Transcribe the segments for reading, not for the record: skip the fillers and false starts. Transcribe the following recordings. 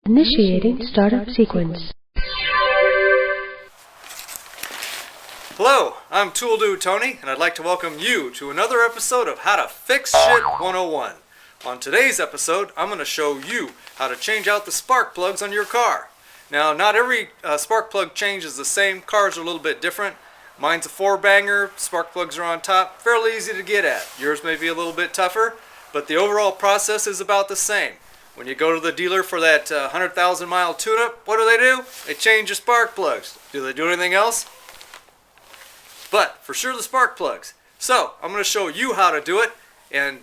Initiating startup sequence. Hello, I'm Tool Dude Tony, and I'd like to welcome you to another episode of How to Fix Shit 101. On today's episode, I'm going to show you how to change out the spark plugs on your car. Now, not every spark plug change is the same. Cars are a little bit different. Mine's a 4-banger, spark plugs are on top, fairly easy to get at. Yours may be a little bit tougher, but the overall process is about the same. When you go to the dealer for that 100,000 mile tune-up, what do? They change your spark plugs. Do they do anything else? But for sure the spark plugs. So I'm going to show you how to do it and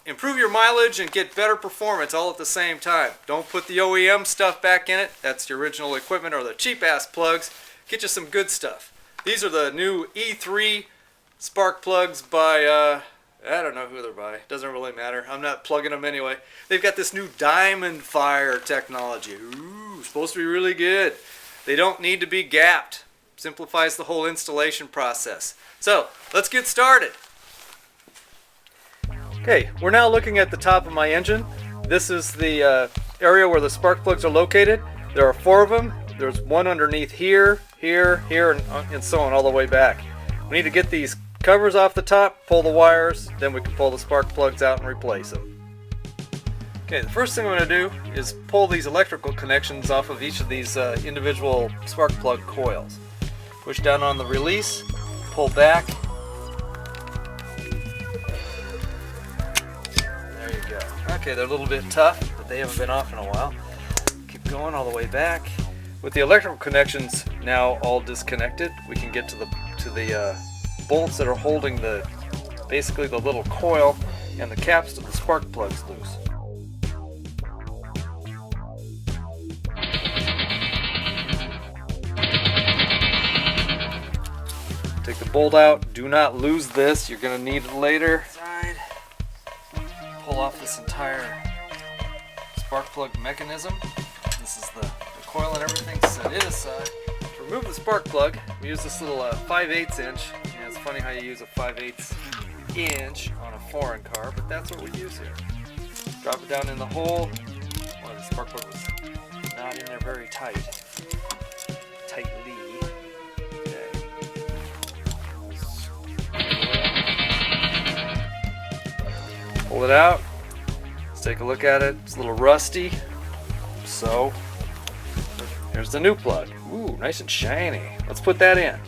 improve your mileage and get better performance all at the same time. Don't put the OEM stuff back in it. That's the original equipment or the cheap ass plugs. Get you some good stuff. These are the new E3 spark plugs by I don't know who they're by. Doesn't really matter. I'm not plugging them anyway. They've got this new diamond fire technology. Ooh, supposed to be really good. They don't need to be gapped. Simplifies the whole installation process. So, let's get started. Okay, we're now looking at the top of my engine. This is the area where the spark plugs are located. There are 4 of them. There's one underneath here, here, and so on all the way back. We need to get these covers off the top, pull the wires, then we can pull the spark plugs out and replace them. Okay, the first thing I'm going to do is pull these electrical connections off of each of these individual spark plug coils. Push down on the release, pull back. There you go. Okay, they're a little bit tough, but they haven't been off in a while. Keep going all the way back. With the electrical connections now all disconnected, we can get to the bolts that are holding basically the little coil and the caps to the spark plugs loose. Take the bolt out. Do not lose this. You're going to need it later. Pull off this entire spark plug mechanism. This is the coil and everything set it aside. To remove the spark plug, we use this little 5/8 inch. Yeah, it's funny how you use a 5/8 inch on a foreign car, but that's what we use here. Drop it down in the hole. Well, the spark plug was not in there very tightly. Okay. Pull it out. Let's take a look at it. It's a little rusty. So, here's the new plug. Ooh, nice and shiny. Let's put that in.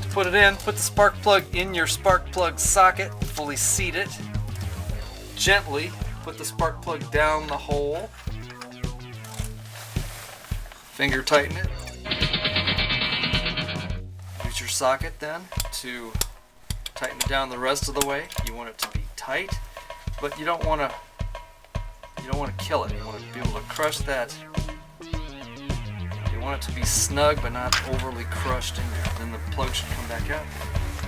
To put it in, put the spark plug in your spark plug socket, fully seat it. Gently put the spark plug down the hole. Finger tighten it. Use your socket then to tighten it down the rest of the way. You want it to be tight, but you don't want to kill it. You want to be able to crush that. You want it to be snug but not overly crushed in there. Then the plug should come back out.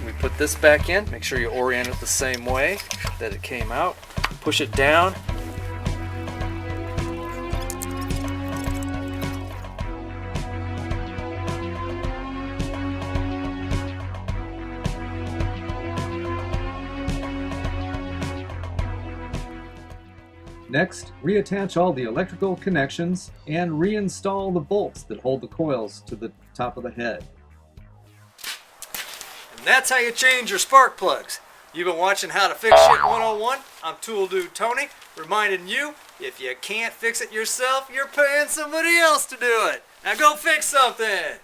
We put this back in. Make sure you orient it the same way that it came out. Push it down. Next, reattach all the electrical connections and reinstall the bolts that hold the coils to the top of the head. And that's how you change your spark plugs. You've been watching How to Fix Shit 101. I'm Tool Dude Tony, reminding you, if you can't fix it yourself, you're paying somebody else to do it. Now go fix something!